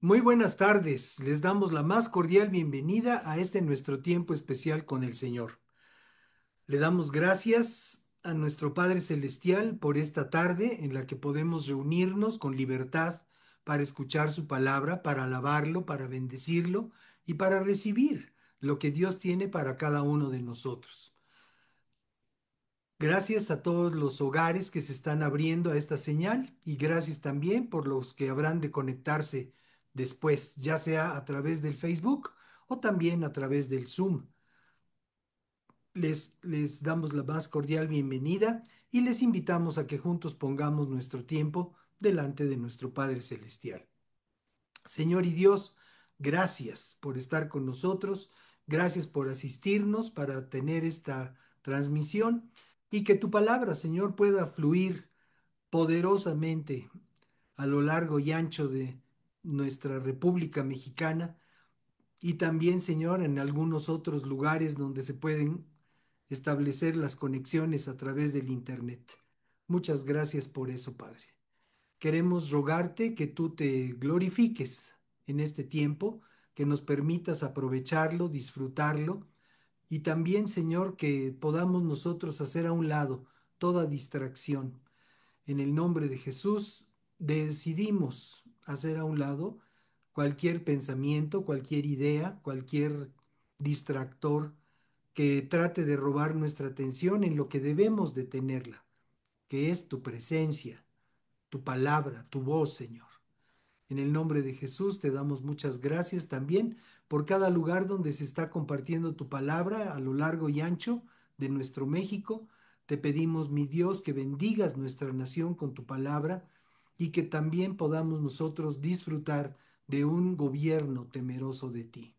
Muy buenas tardes, les damos la más cordial bienvenida a este nuestro tiempo especial con el Señor. Le damos gracias a nuestro Padre Celestial por esta tarde en la que podemos reunirnos con libertad para escuchar su palabra, para alabarlo, para bendecirlo y para recibir lo que Dios tiene para cada uno de nosotros. Gracias a todos los hogares que se están abriendo a esta señal y gracias también por los que habrán de conectarse después, ya sea a través del Facebook o también a través del Zoom. Les damos la más cordial bienvenida y les invitamos a que juntos pongamos nuestro tiempo delante de nuestro Padre Celestial. Señor y Dios, gracias por estar con nosotros, gracias por asistirnos para tener esta transmisión y que tu palabra, Señor, pueda fluir poderosamente a lo largo y ancho de nuestra República Mexicana y también, Señor, en algunos otros lugares donde se pueden establecer las conexiones a través del Internet. Muchas gracias por eso, Padre. Queremos rogarte que tú te glorifiques en este tiempo, que nos permitas aprovecharlo, disfrutarlo y también, Señor, que podamos nosotros hacer a un lado toda distracción. En el nombre de Jesús decidimos hacer a un lado cualquier pensamiento, cualquier idea, cualquier distractor que trate de robar nuestra atención en lo que debemos de tenerla, que es tu presencia, tu palabra, tu voz, Señor. En el nombre de Jesús te damos muchas gracias también por cada lugar donde se está compartiendo tu palabra a lo largo y ancho de nuestro México. Te pedimos, mi Dios, que bendigas nuestra nación con tu palabra y que también podamos nosotros disfrutar de un gobierno temeroso de ti.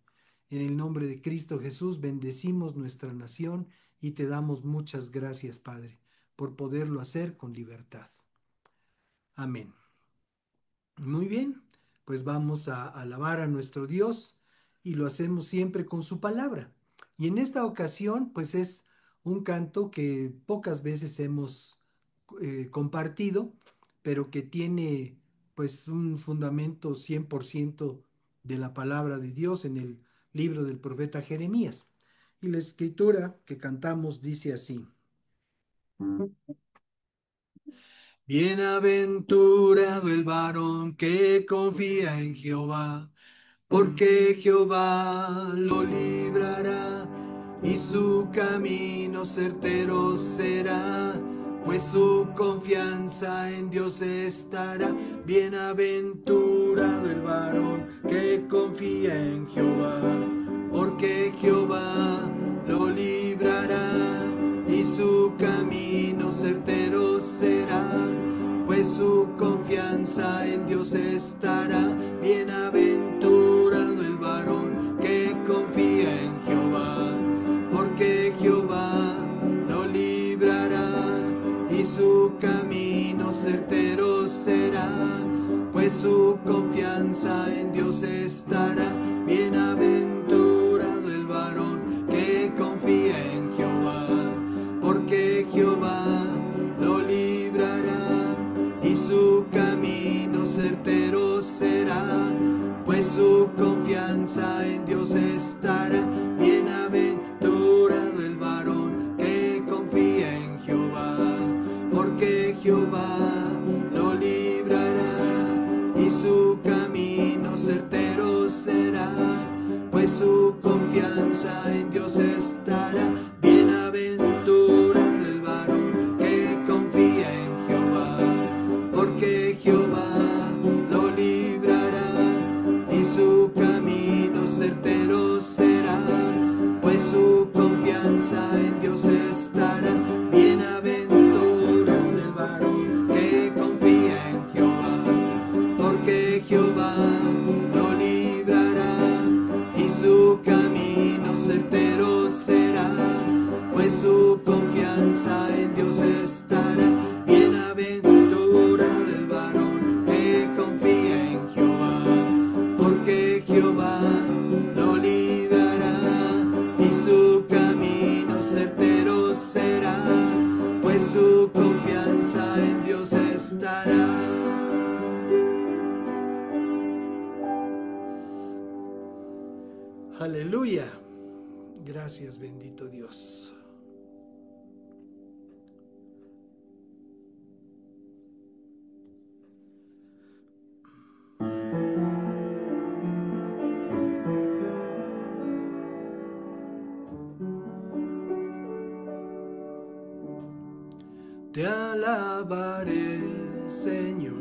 En el nombre de Cristo Jesús bendecimos nuestra nación y te damos muchas gracias, Padre, por poderlo hacer con libertad. Amén. Muy bien, pues vamos a alabar a nuestro Dios y lo hacemos siempre con su palabra. Y en esta ocasión, pues es un canto que pocas veces hemos compartido, pero que tiene pues un fundamento 100% de la palabra de Dios en el libro del profeta Jeremías. Y la escritura que cantamos dice así: Bienaventurado el varón que confía en Jehová, porque Jehová lo librará y su camino certero será, pues su confianza en Dios estará. Bienaventurado el varón que confía en Jehová, porque Jehová lo librará y su camino certero será, pues su confianza en Dios estará. Bienaventurado el varón que confía en Jehová, porque Jehová lo librará y su camino certero será, pues su confianza en Dios estará. Bienaventurado el varón que confía en Jehová, porque Jehová lo librará y su camino certero será, pues su confianza en Dios estará. Bienaventurado el varón que confía en Jehová, porque Jehová lo librará y su camino certero será, pues su confianza en Dios estará. Bienaventurado el varón que confía en Jehová, porque Jehová lo librará y su camino certero será, pues su confianza en Dios estará. Bienaventurado el varón que confía en Jehová, porque Jehová lo librará y su camino certero será, pues su confianza en Dios estará. Bienaventurado el varón que confía en Jehová, porque Jehová lo librará y su camino certero será, pues su confianza en Dios estará. Aleluya. Gracias, bendito Dios. Te alabaré, Señor.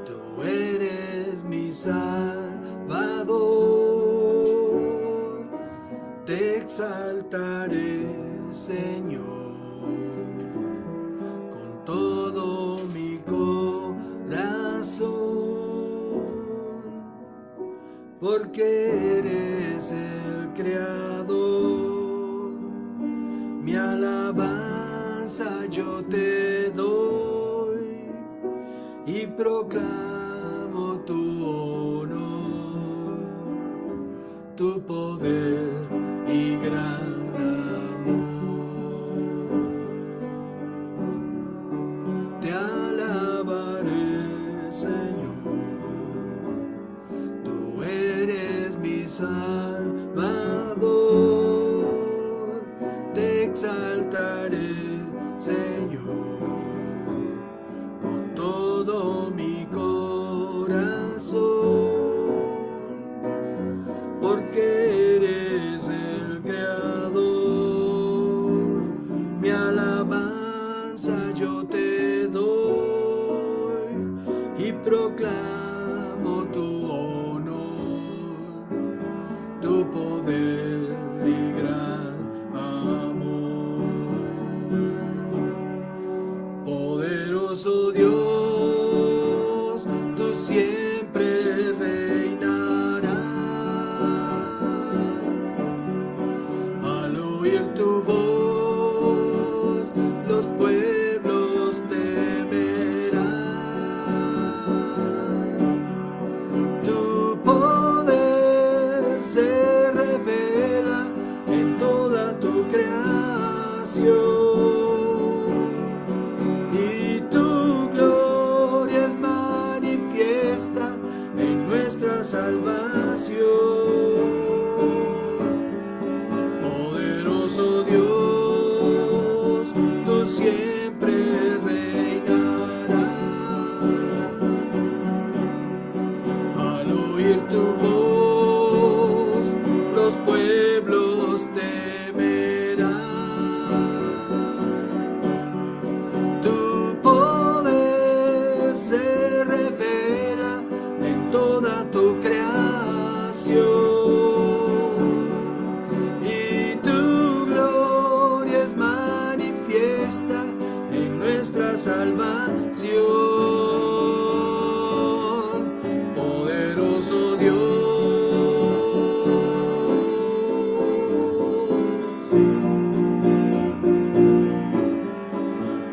Tú eres mi Salvador. Te exaltaré, Señor, con todo mi corazón, porque eres el Creador. Mi alabanza yo te doy y proclamo tu honor, tu poder y gran amor. Te alabaré, Señor, tú eres mi Salvador. Te exaltaré, Señor, con todo mi corazón, porque eres el Creador. Mi alabanza yo te doy y proclamo tu honor, tu poder y gran amor. Poderoso Dios, tú siempre reinarás. Al oír tu voz, los pueblos temerán. Tu poder se revela en toda tu creación, y tu gloria es manifiesta en nuestra salvación. Poderoso Dios, tú siempre reinarás. Al oír tu voz, los pueblos temerán. Tu poder se revela en toda tu creación, y tu gloria es manifiesta en nuestra salvación. Poderoso Dios,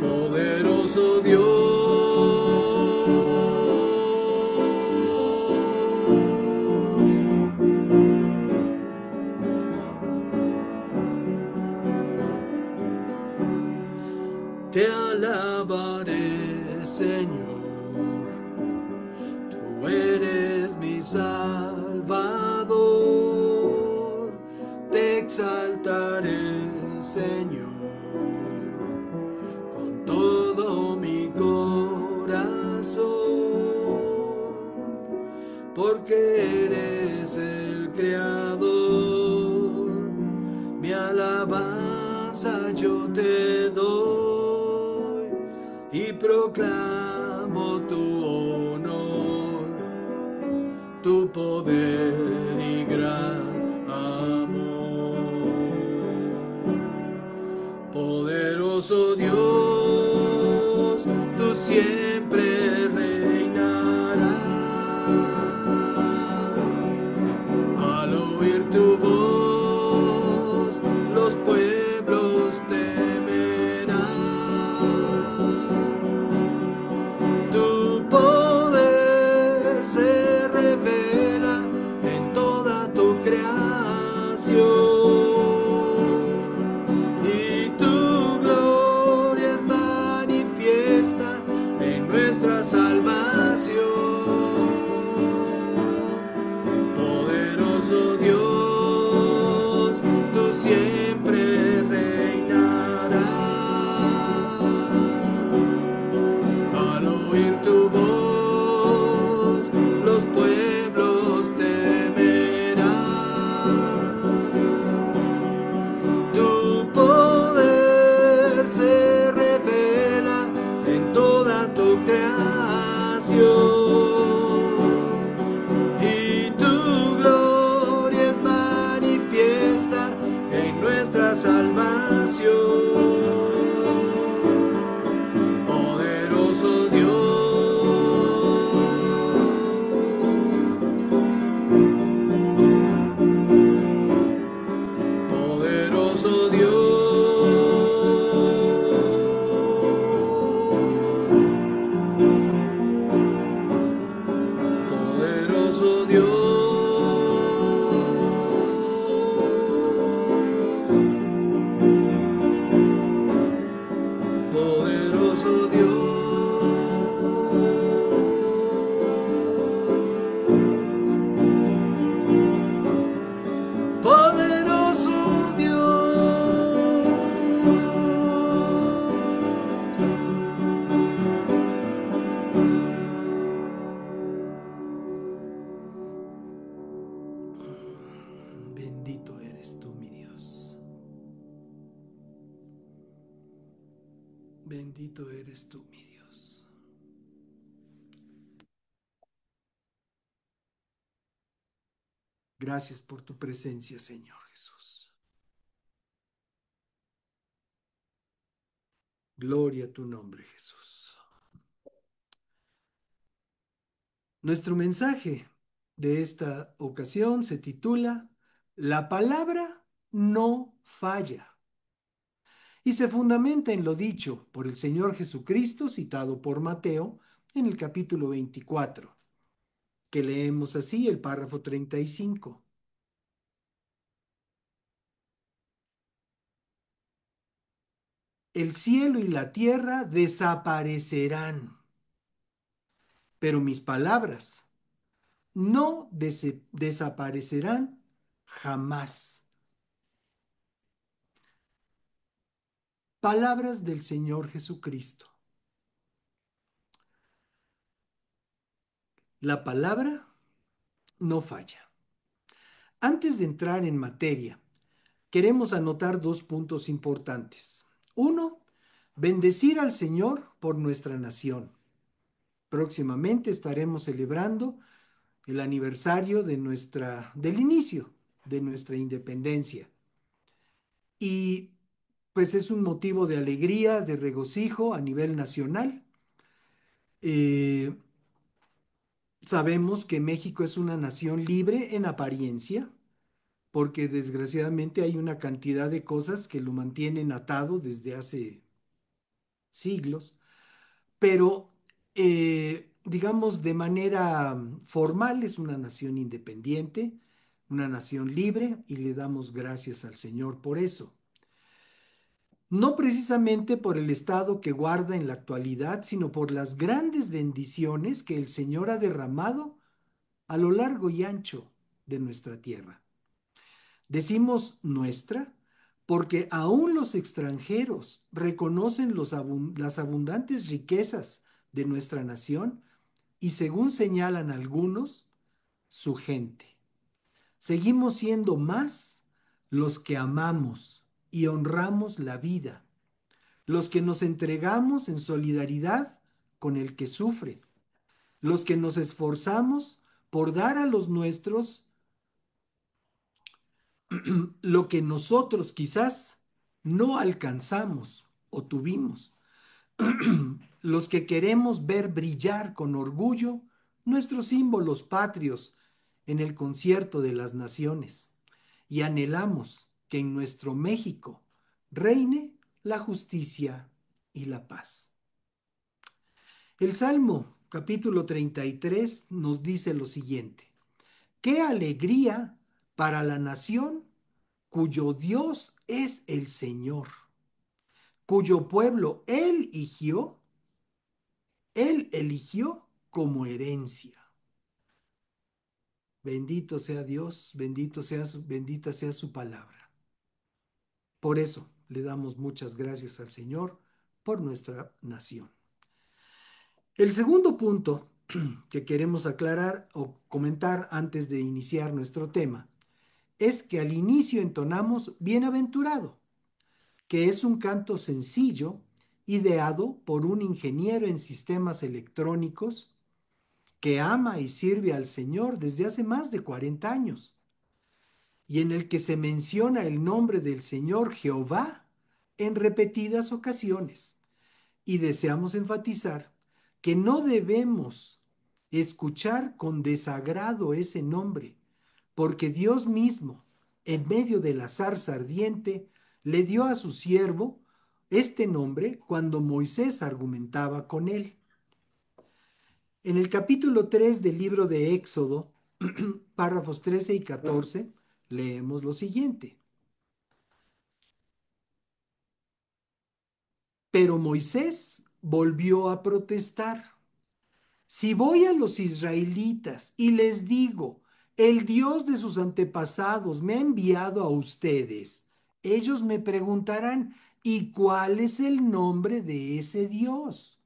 poderoso Dios, te alabaré, Señor, tú eres mi Salvador. Te exaltaré, Señor, con todo mi corazón, porque eres el Creador. Mi alabanza yo te doy y proclamo tu honor, tu poder y gran amor. Poderoso Dios, tú siempre reinarás. Al oír tu voz, los pueblos temerán. Tu poder se revela en toda tu creación, y tu gloria es manifiesta en Poderoso Dios, poderoso Dios. Bendito eres tú, mi Dios. Bendito eres tú, mi Dios. Gracias por tu presencia, Señor Jesús. Gloria a tu nombre, Jesús. Nuestro mensaje de esta ocasión se titula La palabra no falla y se fundamenta en lo dicho por el Señor Jesucristo, citado por Mateo en el capítulo 24, que leemos así el párrafo 35. El cielo y la tierra desaparecerán, pero mis palabras no desaparecerán jamás. Palabras del Señor Jesucristo. La palabra no falla. Antes de entrar en materia, queremos anotar dos puntos importantes. Uno, bendecir al Señor por nuestra nación. Próximamente estaremos celebrando el aniversario del inicio de nuestra independencia. Y pues es un motivo de alegría, de regocijo a nivel nacional. Eh, Sabemos que México es una nación libre en apariencia, porque desgraciadamente hay una cantidad de cosas que lo mantienen atado desde hace siglos, pero digamos de manera formal es una nación independiente, una nación libre y le damos gracias al Señor por eso. No precisamente por el estado que guarda en la actualidad, sino por las grandes bendiciones que el Señor ha derramado a lo largo y ancho de nuestra tierra. Decimos nuestra porque aún los extranjeros reconocen las abundantes riquezas de nuestra nación y, según señalan algunos, su gente. Seguimos siendo más los que amamos y honramos la vida, los que nos entregamos en solidaridad con el que sufre, los que nos esforzamos por dar a los nuestros lo que nosotros quizás no alcanzamos o tuvimos, los que queremos ver brillar con orgullo nuestros símbolos patrios en el concierto de las naciones y anhelamos que en nuestro México reine la justicia y la paz. El Salmo capítulo 33 nos dice lo siguiente: ¡qué alegría para la nación cuyo Dios es el Señor, cuyo pueblo Él eligió como herencia! Bendito sea Dios, bendita sea su palabra. Por eso le damos muchas gracias al Señor por nuestra nación. El segundo punto que queremos aclarar o comentar antes de iniciar nuestro tema es que al inicio entonamos bienaventurado, que es un canto sencillo ideado por un ingeniero en sistemas electrónicos que ama y sirve al Señor desde hace más de 40 años y en el que se menciona el nombre del Señor Jehová en repetidas ocasiones. Y deseamos enfatizar que no debemos escuchar con desagrado ese nombre, porque Dios mismo, en medio de la zarza ardiente, le dio a su siervo este nombre cuando Moisés argumentaba con él. En el capítulo 3 del libro de Éxodo, párrafos 13 y 14, leemos lo siguiente. Pero Moisés volvió a protestar. Si voy a los israelitas y les digo, el Dios de sus antepasados me ha enviado a ustedes, ellos me preguntarán, ¿y cuál es el nombre de ese Dios?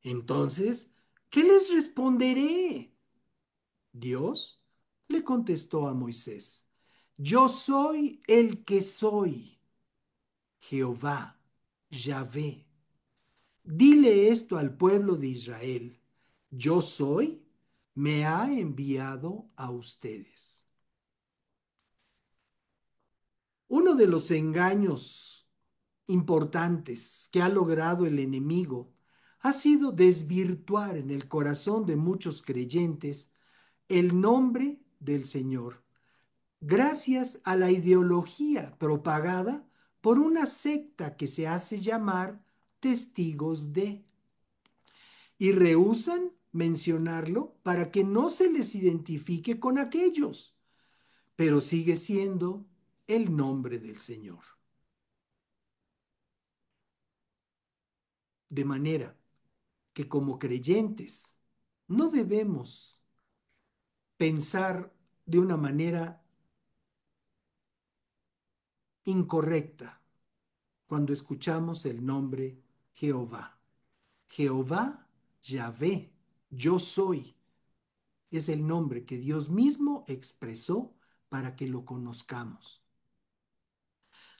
Entonces, ¿qué les responderé? Dios le contestó a Moisés, yo soy el que soy, Jehová, Yahvé. Dile esto al pueblo de Israel, yo soy, me ha enviado a ustedes. Uno de los engaños importantes que ha logrado el enemigo ha sido desvirtuar en el corazón de muchos creyentes el nombre del Señor, gracias a la ideología propagada por una secta que se hace llamar testigos de, y rehúsan mencionarlo para que no se les identifique con aquellos, pero sigue siendo el nombre del Señor. De manera que como creyentes no debemos pensar de una manera incorrecta cuando escuchamos el nombre Jehová. Jehová, Yahvé, yo soy, es el nombre que Dios mismo expresó para que lo conozcamos.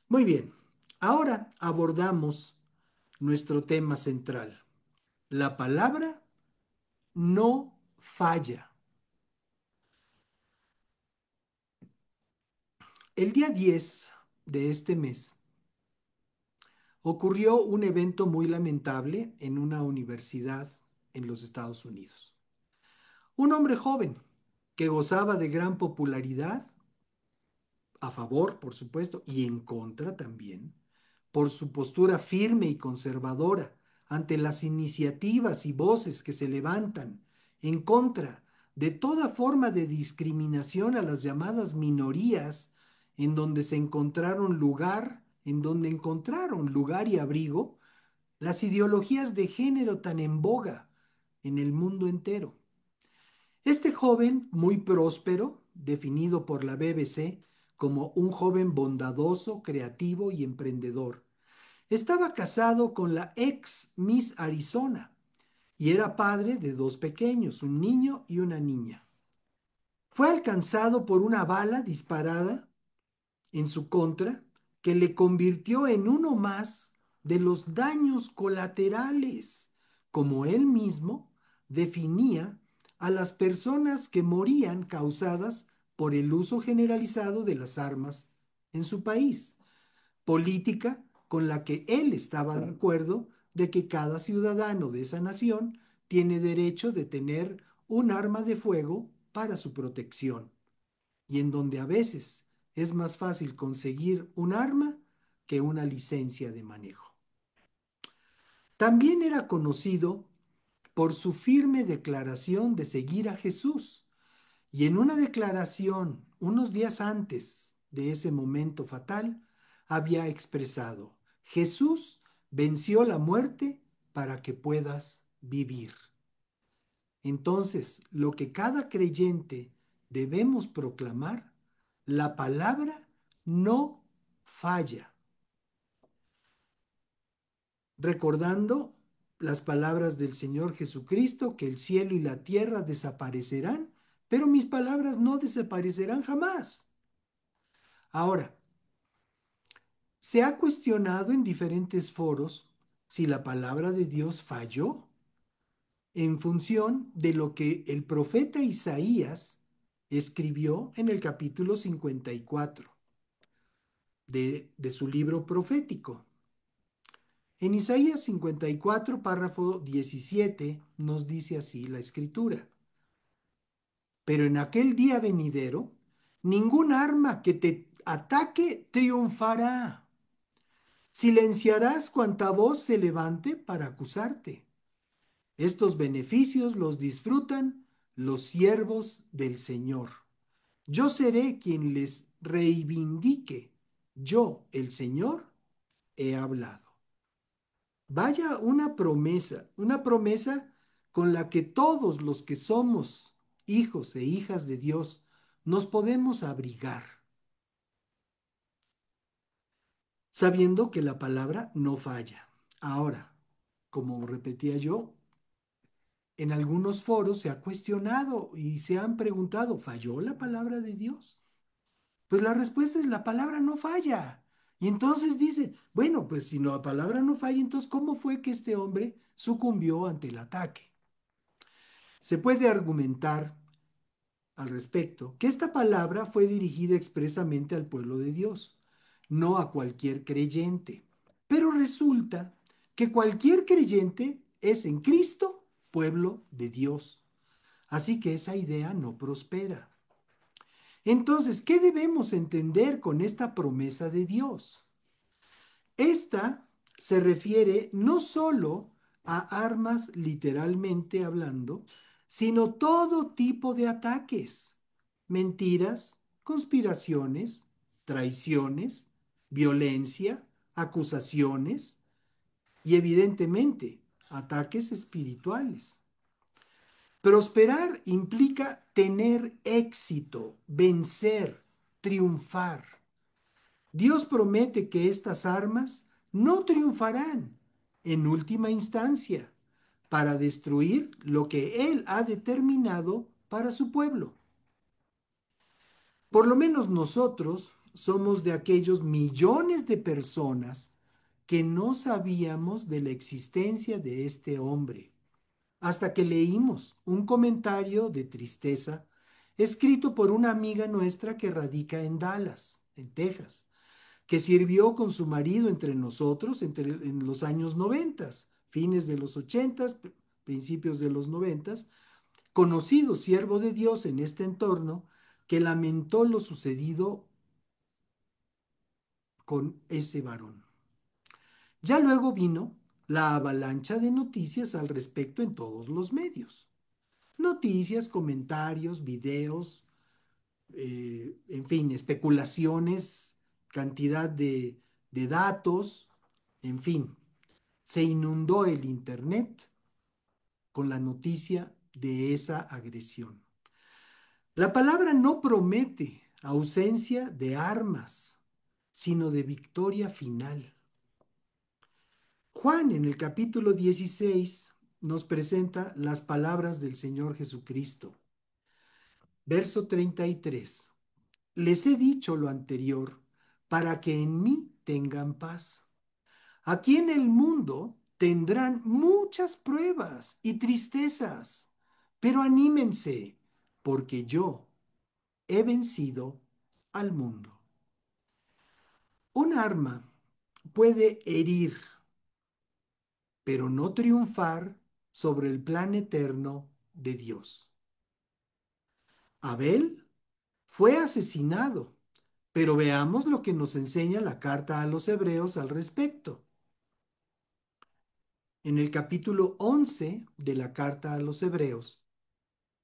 Muy bien, ahora abordamos nuestro tema central. La palabra no falla. El día 10 de este mes ocurrió un evento muy lamentable en una universidad en los Estados Unidos. Un hombre joven que gozaba de gran popularidad, a favor, por supuesto, y en contra también, por su postura firme y conservadora ante las iniciativas y voces que se levantan en contra de toda forma de discriminación a las llamadas minorías, en donde encontraron lugar y abrigo las ideologías de género tan en boga en el mundo entero. Este joven, muy próspero, definido por la BBC como un joven bondadoso, creativo y emprendedor, estaba casado con la ex Miss Arizona y era padre de dos pequeños, un niño y una niña. Fue alcanzado por una bala disparada en su contra que le convirtió en uno más de los daños colaterales, como él mismo definía a las personas que morían causadas por el uso generalizado de las armas en su país, política con la que él estaba de acuerdo de que cada ciudadano de esa nación tiene derecho de tener un arma de fuego para su protección, y en donde a veces es más fácil conseguir un arma que una licencia de manejo. También era conocido por su firme declaración de seguir a Jesús, y en una declaración unos días antes de ese momento fatal había expresado, Jesús venció la muerte para que puedas vivir. Entonces, lo que cada creyente debemos proclamar, la palabra no falla. Recordando las palabras del Señor Jesucristo, que el cielo y la tierra desaparecerán, pero mis palabras no desaparecerán jamás. Ahora, se ha cuestionado en diferentes foros si la palabra de Dios falló en función de lo que el profeta Isaías escribió en el capítulo 54 de su libro profético. En Isaías 54, párrafo 17, nos dice así la escritura. Pero en aquel día venidero, ningún arma que te ataque triunfará. Silenciarás cuanta voz se levante para acusarte. Estos beneficios los disfrutan los siervos del Señor. Yo seré quien les reivindique. Yo, el Señor, he hablado. Vaya una promesa con la que todos los que somos hijos e hijas de Dios nos podemos abrigar, sabiendo que la palabra no falla. Ahora, como repetía yo, en algunos foros se ha cuestionado y se han preguntado, ¿falló la palabra de Dios? Pues la respuesta es la palabra no falla. Y entonces dice, bueno, pues si la palabra no falla, entonces ¿cómo fue que este hombre sucumbió ante el ataque? Se puede argumentar al respecto que esta palabra fue dirigida expresamente al pueblo de Dios, no a cualquier creyente. Pero resulta que cualquier creyente es en Cristo pueblo de Dios. Así que esa idea no prospera. Entonces, ¿qué debemos entender con esta promesa de Dios? Esta se refiere no solo a armas literalmente hablando, sino todo tipo de ataques, mentiras, conspiraciones, traiciones, violencia, acusaciones y evidentemente ataques espirituales. Prosperar implica tener éxito, vencer, triunfar. Dios promete que estas armas no triunfarán en última instancia para destruir lo que Él ha determinado para su pueblo. Por lo menos nosotros somos de aquellos millones de personas que no sabíamos de la existencia de este hombre, hasta que leímos un comentario de tristeza escrito por una amiga nuestra que radica en Dallas, en Texas, que sirvió con su marido entre nosotros en los años 90, fines de los 80, principios de los 90, conocido siervo de Dios en este entorno, que lamentó lo sucedido con ese varón. Ya luego vino la avalancha de noticias al respecto en todos los medios. Noticias, comentarios, videos, en fin, especulaciones, cantidad de datos, en fin, se inundó el Internet con la noticia de esa agresión. La palabra no promete ausencia de armas, sino de victoria final. Juan en el capítulo 16 nos presenta las palabras del Señor Jesucristo. Verso 33. Les he dicho lo anterior para que en mí tengan paz. Aquí en el mundo tendrán muchas pruebas y tristezas, pero anímense, porque yo he vencido al mundo. Un arma puede herir, pero no triunfar sobre el plan eterno de Dios. Abel fue asesinado, pero veamos lo que nos enseña la carta a los hebreos al respecto. En el capítulo 11 de la carta a los hebreos,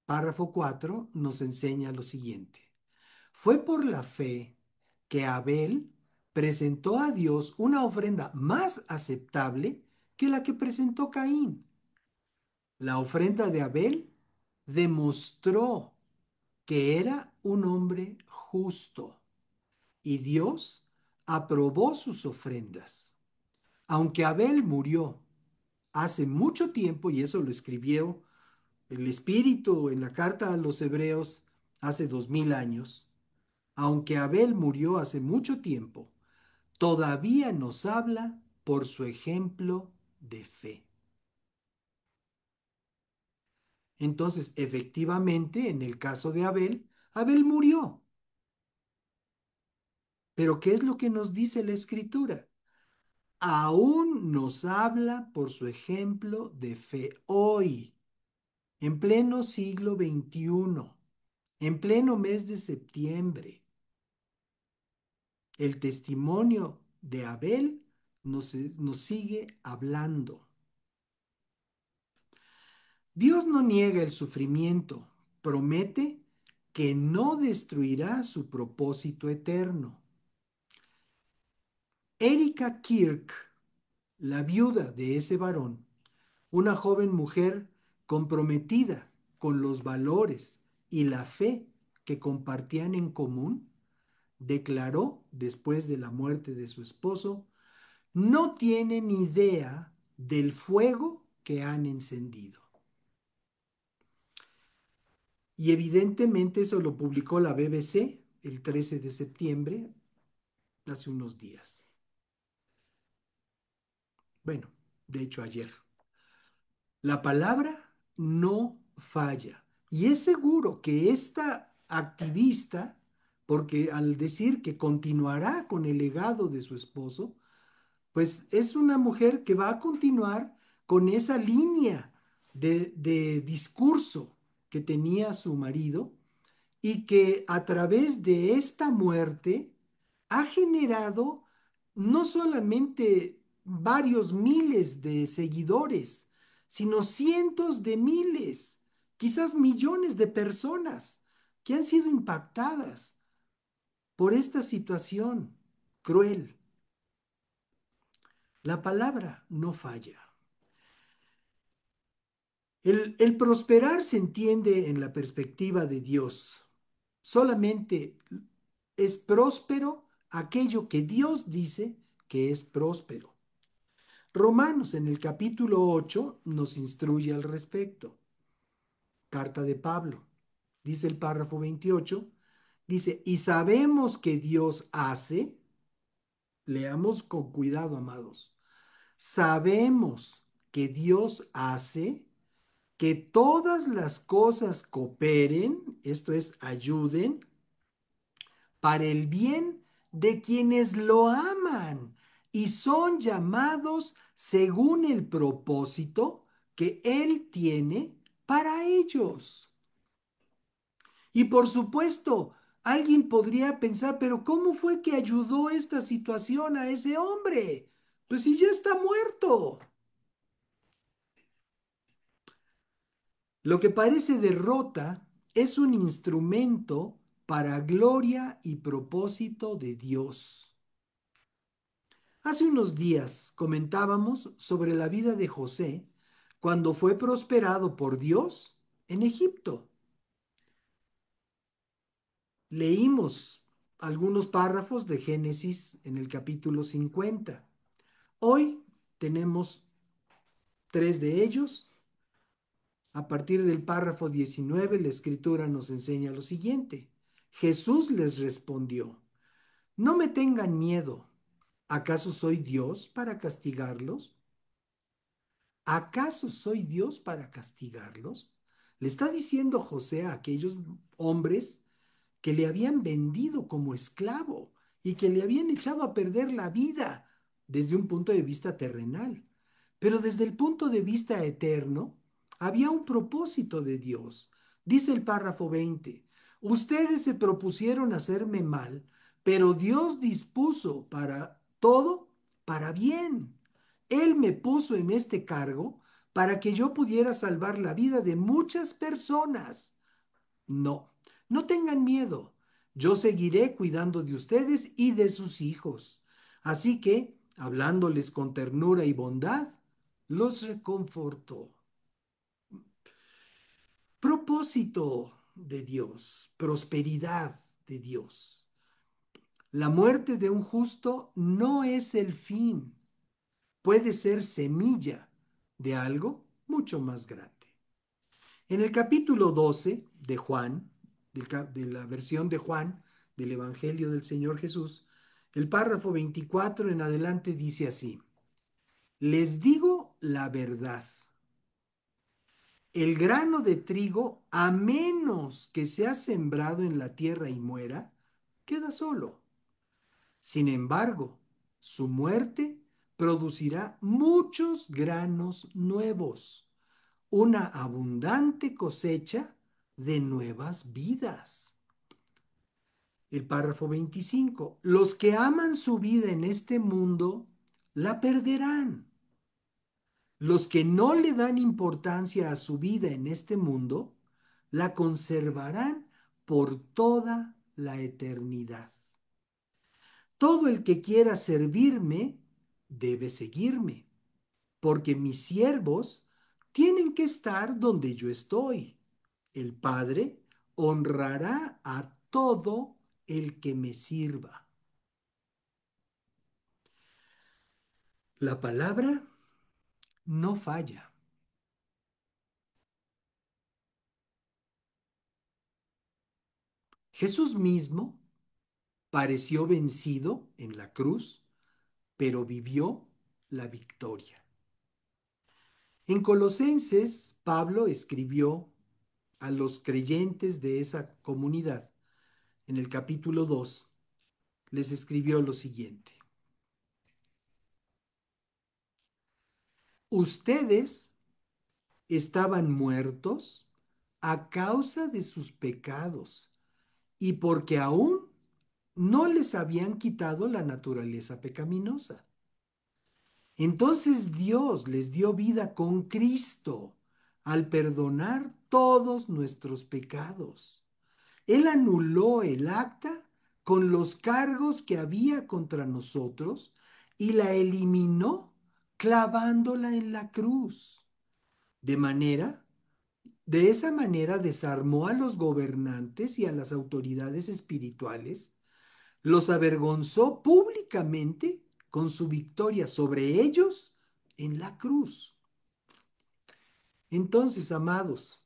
párrafo 4, nos enseña lo siguiente. Fue por la fe que Abel presentó a Dios una ofrenda más aceptable que la que presentó Caín. La ofrenda de Abel demostró que era un hombre justo y Dios aprobó sus ofrendas. Aunque Abel murió hace mucho tiempo, y eso lo escribió el Espíritu en la carta a los Hebreos hace 2000 años, aunque Abel murió hace mucho tiempo, todavía nos habla por su ejemplo de fe. Entonces, efectivamente, en el caso de Abel, Abel murió. Pero ¿qué es lo que nos dice la Escritura? Aún nos habla por su ejemplo de fe hoy, en pleno siglo XXI, en pleno mes de septiembre. El testimonio de Abel nos sigue hablando. Dios no niega el sufrimiento, promete que no destruirá su propósito eterno. Erika Kirk, la viuda de ese varón, una joven mujer comprometida con los valores y la fe que compartían en común, declaró después de la muerte de su esposo: no tienen idea del fuego que han encendido. Y evidentemente eso lo publicó la BBC el 13 de septiembre, hace unos días. Bueno, de hecho ayer. La palabra no falla. Y es seguro que esta activista, porque al decir que continuará con el legado de su esposo, pues es una mujer que va a continuar con esa línea de discurso que tenía su marido y que a través de esta muerte ha generado no solamente varios miles de seguidores, sino cientos de miles, quizás millones de personas que han sido impactadas por esta situación cruel. La palabra no falla. El prosperar se entiende en la perspectiva de Dios. Solamente es próspero aquello que Dios dice que es próspero. Romanos en el capítulo 8 nos instruye al respecto. Carta de Pablo. Dice el párrafo 28, dice, y sabemos que Dios hace, leamos con cuidado, amados, sabemos que Dios hace que todas las cosas cooperen, esto es, ayuden, para el bien de quienes lo aman y son llamados según el propósito que Él tiene para ellos. Y por supuesto, alguien podría pensar, pero ¿cómo fue que ayudó esta situación a ese hombre? Pues si ya está muerto. Lo que parece derrota es un instrumento para gloria y propósito de Dios. Hace unos días comentábamos sobre la vida de José cuando fue prosperado por Dios en Egipto. Leímos algunos párrafos de Génesis en el capítulo 50. Hoy tenemos tres de ellos. A partir del párrafo 19, la escritura nos enseña lo siguiente. Jesús les respondió: no me tengan miedo. ¿Acaso soy Dios para castigarlos? ¿Acaso soy Dios para castigarlos? Le está diciendo José a aquellos hombres que le habían vendido como esclavo y que le habían echado a perder la vida desde un punto de vista terrenal. Pero desde el punto de vista eterno, había un propósito de Dios. Dice el párrafo 20, ustedes se propusieron hacerme mal, pero Dios dispuso para todo para bien. Él me puso en este cargo para que yo pudiera salvar la vida de muchas personas. No, no tengan miedo. Yo seguiré cuidando de ustedes y de sus hijos. Así que, hablándoles con ternura y bondad, los reconfortó. Propósito de Dios, prosperidad de Dios. La muerte de un justo no es el fin, puede ser semilla de algo mucho más grande. En el capítulo 12 de Juan, de la versión de Juan del Evangelio del Señor Jesús, el párrafo 24 en adelante dice así: les digo la verdad, el grano de trigo, a menos que sea sembrado en la tierra y muera, queda solo. Sin embargo, su muerte producirá muchos granos nuevos, una abundante cosecha de nuevas vidas. El párrafo 25. Los que aman su vida en este mundo la perderán. Los que no le dan importancia a su vida en este mundo la conservarán por toda la eternidad. Todo el que quiera servirme debe seguirme, porque mis siervos tienen que estar donde yo estoy. El Padre honrará a todo el que me sirva. La palabra no falla. Jesús mismo pareció vencido en la cruz, pero vivió la victoria. En Colosenses, Pablo escribió a los creyentes de esa comunidad, en el capítulo 2, les escribió lo siguiente: ustedes estaban muertos a causa de sus pecados y porque aún no les habían quitado la naturaleza pecaminosa. Entonces Dios les dio vida con Cristo al perdonar todos nuestros pecados. Él anuló el acta con los cargos que había contra nosotros y la eliminó clavándola en la cruz. De manera, de esa manera desarmó a los gobernantes y a las autoridades espirituales, los avergonzó públicamente con su victoria sobre ellos en la cruz. Entonces, amados,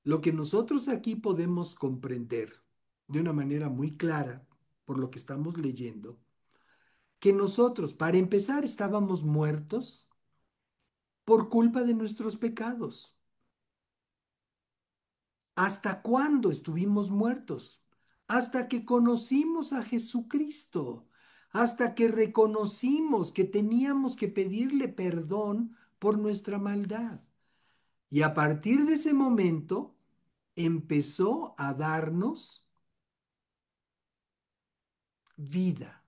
lo que nosotros aquí podemos comprender de una manera muy clara por lo que estamos leyendo, que nosotros, para empezar, estábamos muertos por culpa de nuestros pecados. ¿Hasta cuándo estuvimos muertos? Hasta que conocimos a Jesucristo, hasta que reconocimos que teníamos que pedirle perdón por nuestra maldad. Y a partir de ese momento empezó a darnos vida.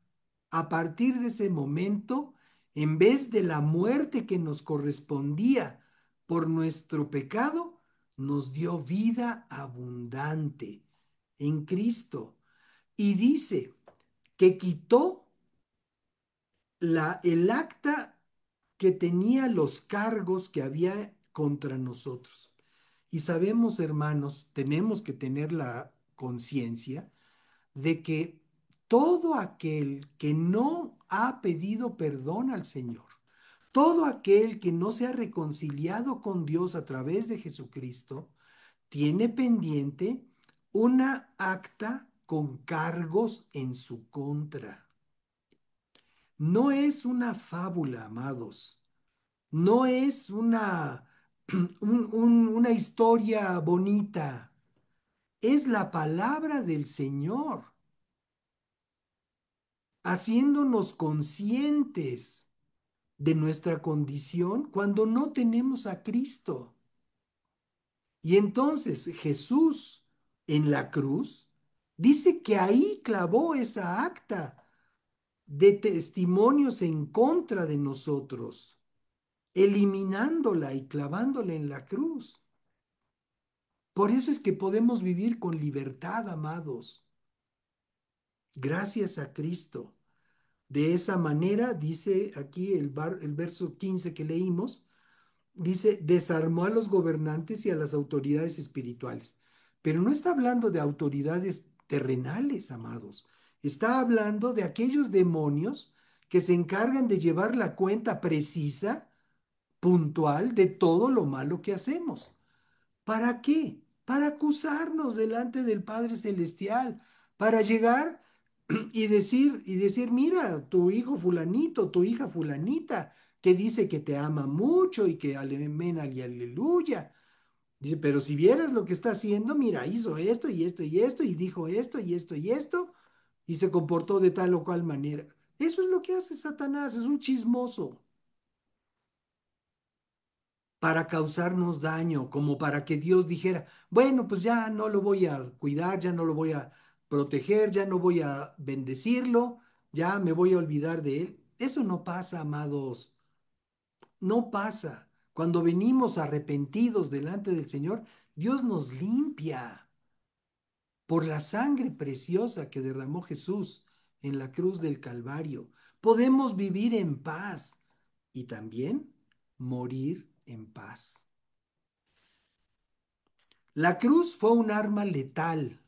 A partir de ese momento, en vez de la muerte que nos correspondía por nuestro pecado, nos dio vida abundante en Cristo. Y dice que quitó el acta que tenía los cargos que había contra nosotros. Y sabemos, hermanos, tenemos que tener la conciencia de que todo aquel que no ha pedido perdón al Señor, todo aquel que no se ha reconciliado con Dios a través de Jesucristo, tiene pendiente una acta con cargos en su contra. No es una fábula, amados. No es una historia bonita. Es la palabra del Señor, haciéndonos conscientes de nuestra condición cuando no tenemos a Cristo. Y entonces Jesús en la cruz dice que ahí clavó esa acta de testimonios en contra de nosotros, eliminándola y clavándola en la cruz. Por eso es que podemos vivir con libertad, amados, gracias a Cristo. De esa manera, dice aquí el verso 15 que leímos, dice, desarmó a los gobernantes y a las autoridades espirituales. Pero no está hablando de autoridades terrenales, amados. Está hablando de aquellos demonios que se encargan de llevar la cuenta precisa, puntual, de todo lo malo que hacemos. ¿Para qué? Para acusarnos delante del Padre Celestial, para llegar y decir, mira, tu hijo fulanito, tu hija fulanita, que dice que te ama mucho y que amén y aleluya. Dice, pero si vieras lo que está haciendo, mira, hizo esto y esto y esto, y dijo esto y esto y esto, y se comportó de tal o cual manera. Eso es lo que hace Satanás, es un chismoso para causarnos daño, como para que Dios dijera, bueno, pues ya no lo voy a cuidar, ya no lo voy a proteger, ya no voy a bendecirlo, ya me voy a olvidar de él. Eso no pasa, amados, no pasa. Cuando venimos arrepentidos delante del Señor, Dios nos limpia por la sangre preciosa que derramó Jesús en la cruz del Calvario. Podemos vivir en paz y también morir en paz. La cruz fue un arma letal,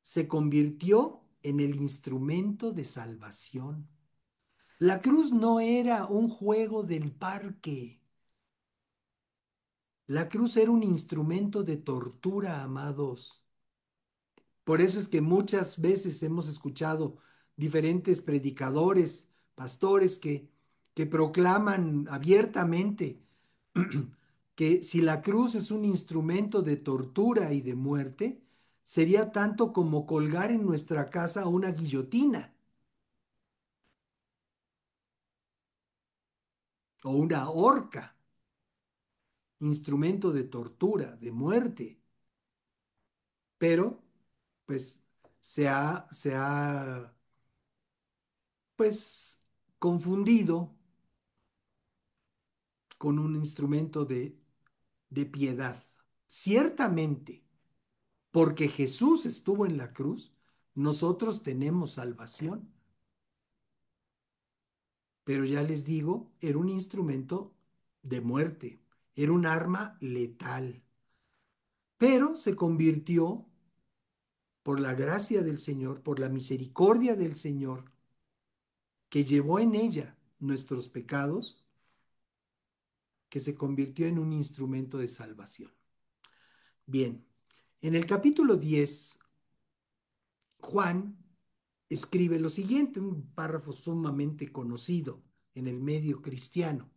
se convirtió en el instrumento de salvación. La cruz no era un juego del parque. La cruz era un instrumento de tortura, amados. Por eso es que muchas veces hemos escuchado diferentes predicadores, pastores que proclaman abiertamente que si la cruz es un instrumento de tortura y de muerte, sería tanto como colgar en nuestra casa una guillotina o una horca, instrumento de tortura, de muerte. Pero, pues, se ha pues, confundido con un instrumento de piedad. Ciertamente, porque Jesús estuvo en la cruz, nosotros tenemos salvación. Pero ya les digo, era un instrumento de muerte, era un arma letal, pero se convirtió por la gracia del Señor, por la misericordia del Señor, que llevó en ella nuestros pecados, que se convirtió en un instrumento de salvación. Bien, en el capítulo 10, Juan escribe lo siguiente, un párrafo sumamente conocido en el medio cristiano.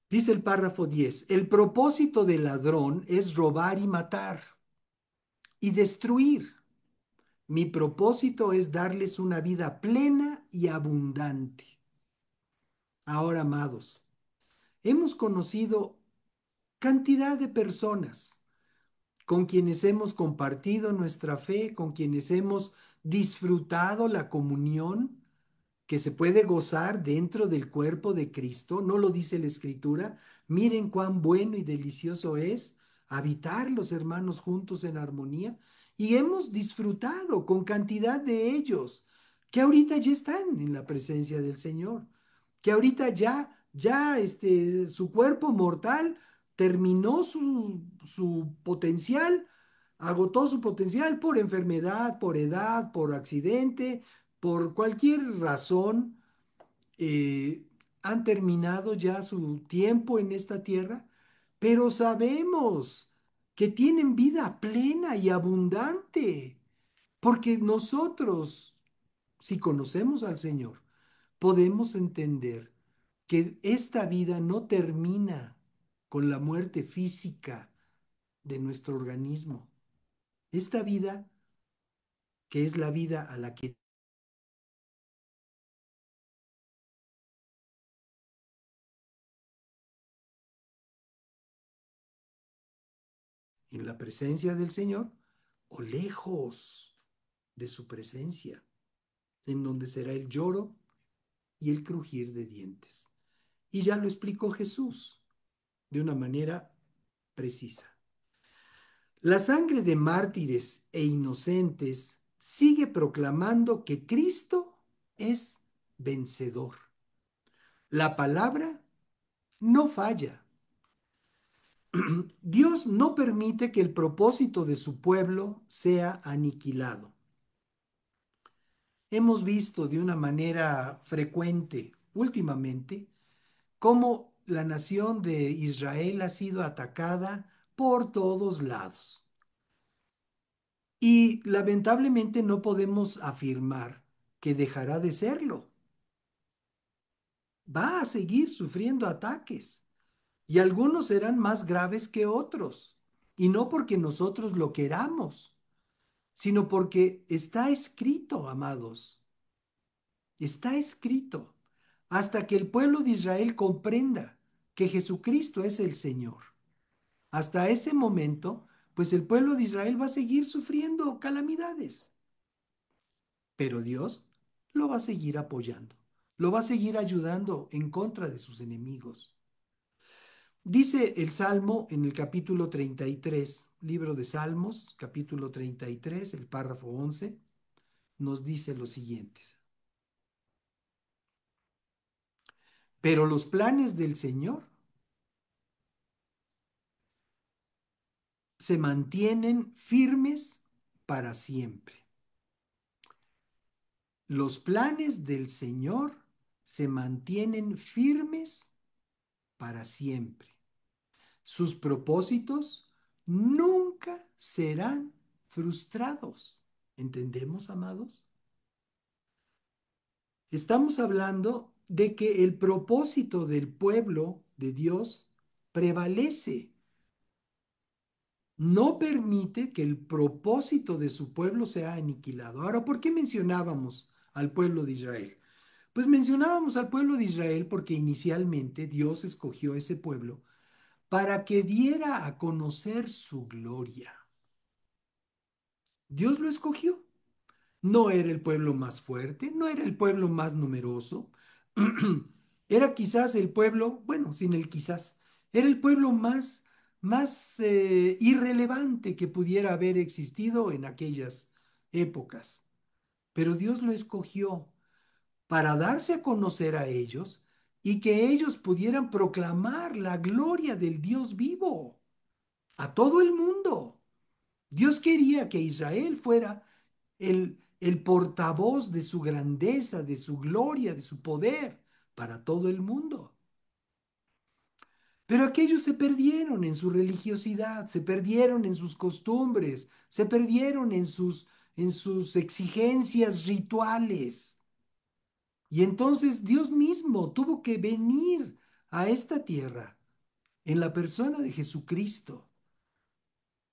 Dice el párrafo 10: el propósito del ladrón es robar y matar y destruir. Mi propósito es darles una vida plena y abundante. Ahora, amados, hemos conocido cantidad de personas con quienes hemos compartido nuestra fe, con quienes hemos disfrutado la comunión que se puede gozar dentro del cuerpo de Cristo. ¿No lo dice la Escritura? Miren cuán bueno y delicioso es habitar los hermanos juntos en armonía. Y hemos disfrutado con cantidad de ellos que ahorita ya están en la presencia del Señor, que ahorita su cuerpo mortal terminó su potencial, agotó su potencial por enfermedad, por edad, por accidente, por cualquier razón, eh, han terminado ya su tiempo en esta tierra, pero sabemos que tienen vida plena y abundante, porque nosotros, si conocemos al Señor, podemos entender que esta vida no termina con la muerte física de nuestro organismo. Esta vida, que es la vida a la que en la presencia del Señor o lejos de su presencia, en donde será el lloro y el crujir de dientes. Y ya lo explicó Jesús de una manera precisa. La sangre de mártires e inocentes sigue proclamando que Cristo es vencedor. La palabra no falla. Dios no permite que el propósito de su pueblo sea aniquilado. Hemos visto de una manera frecuente últimamente cómo la nación de Israel ha sido atacada por todos lados. Y lamentablemente no podemos afirmar que dejará de serlo. Va a seguir sufriendo ataques y algunos serán más graves que otros. Y no porque nosotros lo queramos, sino porque está escrito, amados. Está escrito, hasta que el pueblo de Israel comprenda que Jesucristo es el Señor. Hasta ese momento, pues el pueblo de Israel va a seguir sufriendo calamidades, pero Dios lo va a seguir apoyando, lo va a seguir ayudando en contra de sus enemigos. Dice el Salmo en el capítulo 33, libro de Salmos, capítulo 33, el párrafo 11, nos dice lo siguiente. Pero los planes del Señor se mantienen firmes para siempre. Los planes del Señor se mantienen firmes para siempre. Sus propósitos nunca serán frustrados. ¿Entendemos, amados? Estamos hablando de que el propósito del pueblo de Dios prevalece. No permite que el propósito de su pueblo sea aniquilado. Ahora, ¿por qué mencionábamos al pueblo de Israel? Pues mencionábamos al pueblo de Israel porque inicialmente Dios escogió ese pueblo para que diera a conocer su gloria. Dios lo escogió. No era el pueblo más fuerte, no era el pueblo más numeroso. Era quizás el pueblo, bueno, sin el quizás, era el pueblo más irrelevante que pudiera haber existido en aquellas épocas. Pero Dios lo escogió para darse a conocer a ellos y que ellos pudieran proclamar la gloria del Dios vivo a todo el mundo. Dios quería que Israel fuera el portavoz de su grandeza, de su gloria, de su poder para todo el mundo. Pero aquellos se perdieron en su religiosidad, se perdieron en sus costumbres, se perdieron en sus exigencias rituales. Y entonces Dios mismo tuvo que venir a esta tierra en la persona de Jesucristo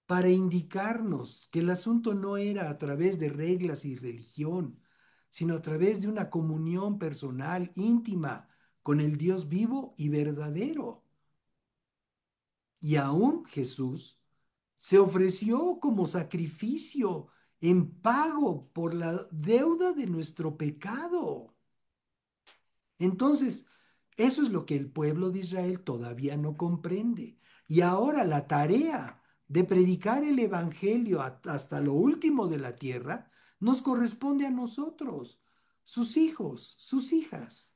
para indicarnos que el asunto no era a través de reglas y religión, sino a través de una comunión personal, íntima, con el Dios vivo y verdadero. Y aún Jesús se ofreció como sacrificio en pago por la deuda de nuestro pecado. Entonces, eso es lo que el pueblo de Israel todavía no comprende. Y ahora la tarea de predicar el Evangelio hasta lo último de la tierra nos corresponde a nosotros, sus hijos, sus hijas,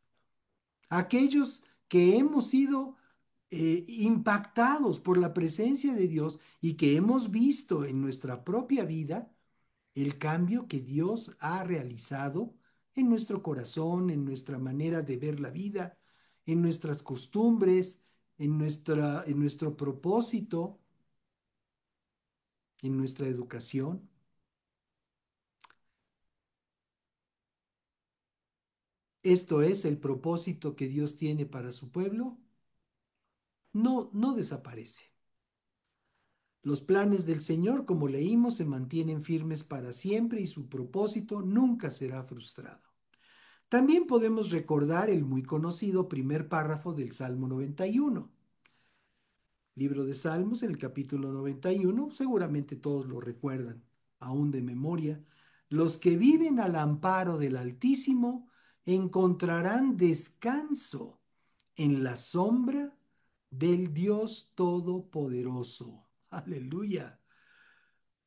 aquellos que hemos sido impactados por la presencia de Dios y que hemos visto en nuestra propia vida el cambio que Dios ha realizado en nuestro corazón, en nuestra manera de ver la vida, en nuestras costumbres, en nuestro propósito, en nuestra educación. Esto es el propósito que Dios tiene para su pueblo. No, no desaparece. Los planes del Señor, como leímos, se mantienen firmes para siempre y su propósito nunca será frustrado. También podemos recordar el muy conocido primer párrafo del Salmo 91. Libro de Salmos, en el capítulo 91, seguramente todos lo recuerdan, aún de memoria. Los que viven al amparo del Altísimo encontrarán descanso en la sombra del Dios Todopoderoso. Aleluya.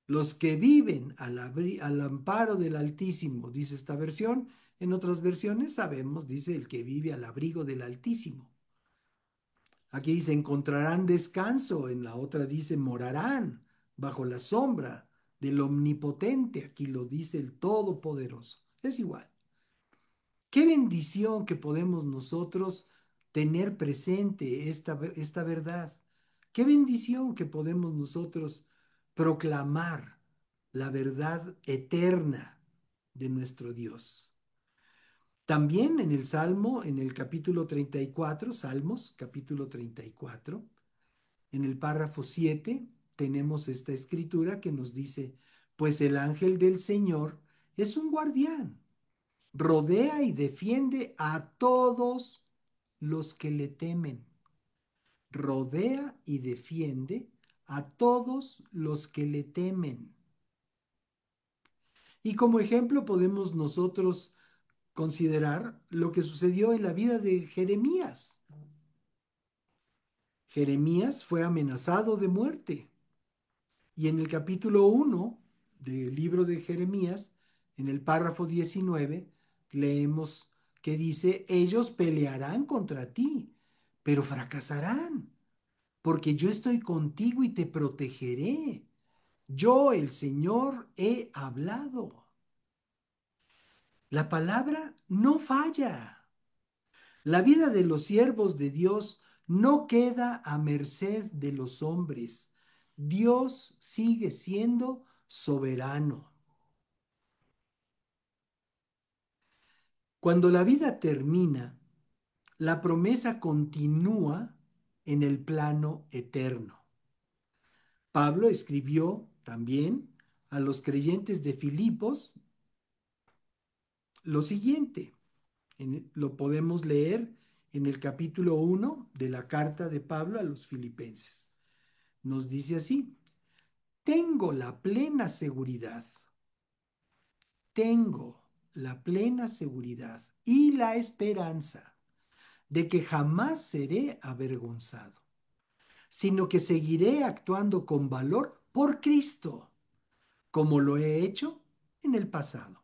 Los que viven al amparo del Altísimo, dice esta versión. En otras versiones sabemos, dice el que vive al abrigo del Altísimo. Aquí dice, encontrarán descanso, en la otra dice, morarán bajo la sombra del Omnipotente. Aquí lo dice el Todopoderoso. Es igual. Qué bendición que podemos nosotros tener presente esta verdad. Qué bendición que podemos nosotros proclamar la verdad eterna de nuestro Dios. También en el Salmo, en el capítulo 34, Salmos, capítulo 34, en el párrafo 7, tenemos esta escritura que nos dice, pues el ángel del Señor es un guardián, rodea y defiende a todos los que le temen. Rodea y defiende a todos los que le temen. Y como ejemplo podemos nosotros considerar lo que sucedió en la vida de Jeremías. Jeremías fue amenazado de muerte. Y en el capítulo 1 del libro de Jeremías, en el párrafo 19, leemos que dice, ellos pelearán contra ti, pero fracasarán, porque yo estoy contigo y te protegeré. Yo, el Señor, he hablado. La palabra no falla. La vida de los siervos de Dios no queda a merced de los hombres. Dios sigue siendo soberano. Cuando la vida termina, la promesa continúa en el plano eterno. Pablo escribió también a los creyentes de Filipos lo siguiente. Lo podemos leer en el capítulo 1 de la carta de Pablo a los filipenses. Nos dice así, tengo la plena seguridad y la esperanza de que jamás seré avergonzado, sino que seguiré actuando con valor por Cristo, como lo he hecho en el pasado.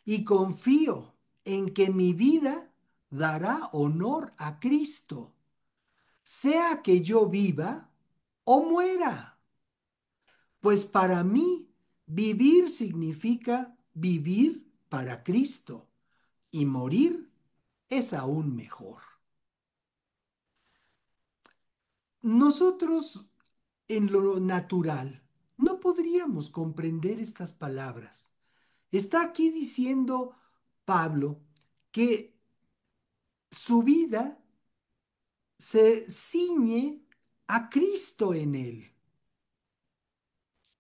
Y confío en que mi vida dará honor a Cristo, sea que yo viva o muera. Pues para mí, vivir significa vivir para Cristo y morir es aún mejor. Nosotros, en lo natural, no podríamos comprender estas palabras. Está aquí diciendo Pablo que su vida se ciñe a Cristo en él.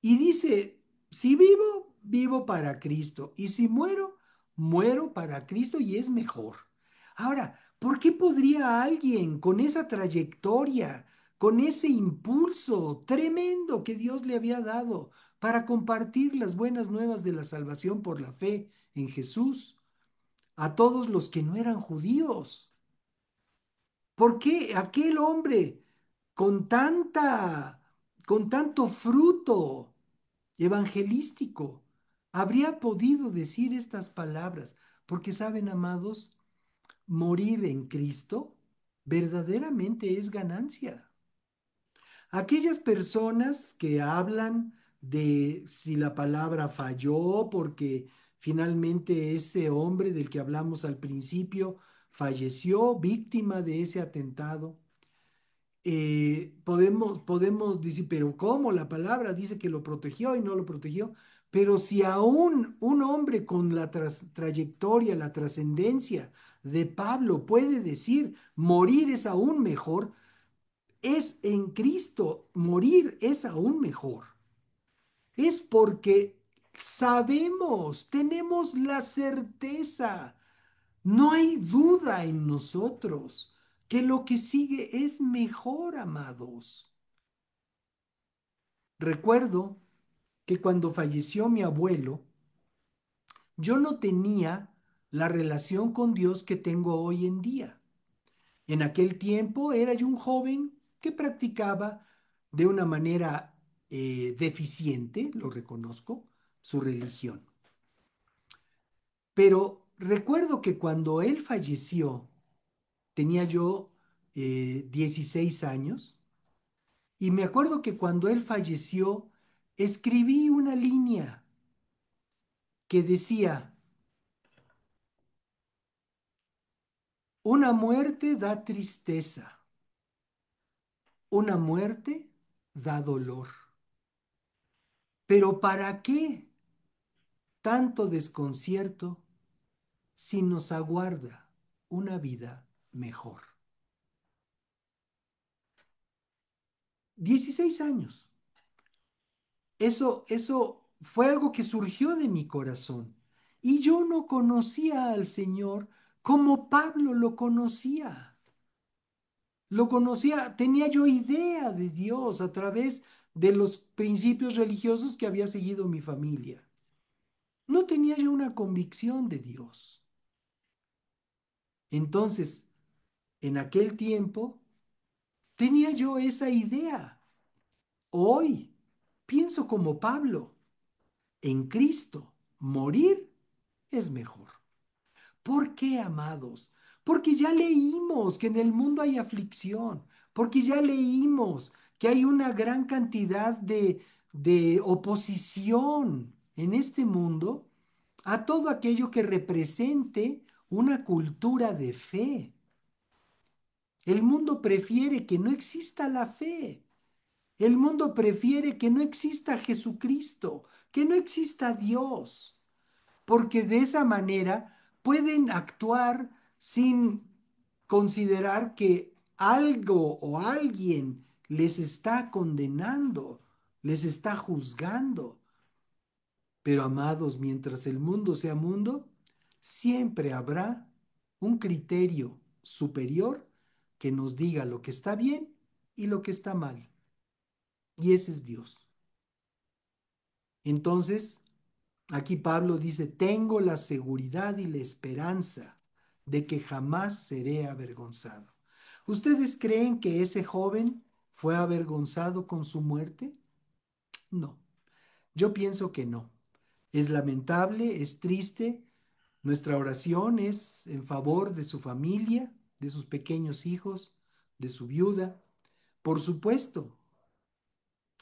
Y dice, si vivo, vivo para Cristo. Y si muero, muero para Cristo y es mejor. Ahora, ¿por qué podría alguien con esa trayectoria, con ese impulso tremendo que Dios le había dado para compartir las buenas nuevas de la salvación por la fe en Jesús a todos los que no eran judíos? ¿Por qué aquel hombre con con tanto fruto evangelístico habría podido decir estas palabras? Porque saben, amados, morir en Cristo verdaderamente es ganancia. Aquellas personas que hablan de si la palabra falló porque finalmente ese hombre del que hablamos al principio falleció víctima de ese atentado, podemos decir, pero ¿cómo? La palabra dice que lo protegió y no lo protegió. Pero si aún un hombre con la trayectoria, la trascendencia de Pablo puede decir, morir es aún mejor, es en Cristo, morir es aún mejor. Es porque sabemos, tenemos la certeza, no hay duda en nosotros que lo que sigue es mejor, amados. Recuerdo que cuando falleció mi abuelo, yo no tenía la relación con Dios que tengo hoy en día. En aquel tiempo era yo un joven que practicaba de una manera deficiente, lo reconozco, su religión. Pero recuerdo que cuando él falleció, tenía yo 16 años, y me acuerdo que cuando él falleció, escribí una línea que decía, una muerte da tristeza, una muerte da dolor. Pero ¿para qué tanto desconcierto si nos aguarda una vida mejor? 16 años. Eso fue algo que surgió de mi corazón. Y yo no conocía al Señor como Pablo lo conocía. Lo conocía, tenía yo idea de Dios a través de los principios religiosos que había seguido mi familia. No tenía yo una convicción de Dios. Entonces, en aquel tiempo, Tenía yo esa idea. Hoy pienso como Pablo. En Cristo, morir es mejor. ¿Por qué, amados? Porque ya leímos que en el mundo hay aflicción, porque ya leímos que hay una gran cantidad de oposición en este mundo a todo aquello que represente una cultura de fe. El mundo prefiere que no exista la fe. El mundo prefiere que no exista Jesucristo, que no exista Dios, porque de esa manera pueden actuar sin considerar que algo o alguien les está condenando, les está juzgando. Pero amados, mientras el mundo sea mundo, siempre habrá un criterio superior que nos diga lo que está bien y lo que está mal. Y ese es Dios. Entonces, aquí Pablo dice, tengo la seguridad y la esperanza de que jamás seré avergonzado. ¿Ustedes creen que ese joven fue avergonzado con su muerte? No, yo pienso que no. Es lamentable, es triste. Nuestra oración es en favor de su familia, de sus pequeños hijos, de su viuda. Por supuesto,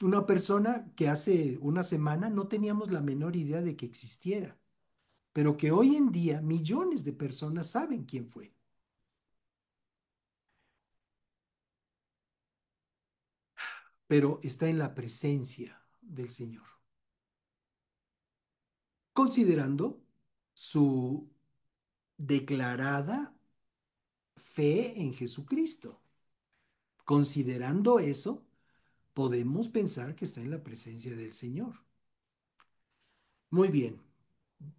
una persona que hace una semana no teníamos la menor idea de que existiera, pero que hoy en día millones de personas saben quién fue, pero está en la presencia del Señor, considerando su declarada fe en Jesucristo. Considerando eso, podemos pensar que está en la presencia del Señor. Muy bien,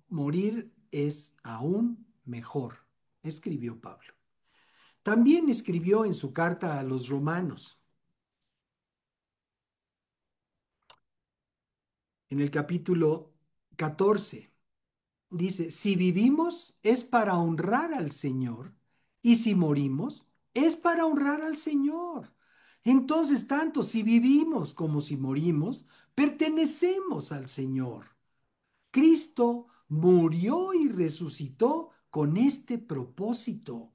morir es aún mejor, escribió Pablo. También escribió en su carta a los romanos, en el capítulo 14, dice, si vivimos es para honrar al Señor y si morimos es para honrar al Señor. Entonces, tanto si vivimos como si morimos, pertenecemos al Señor. Cristo murió y resucitó con este propósito,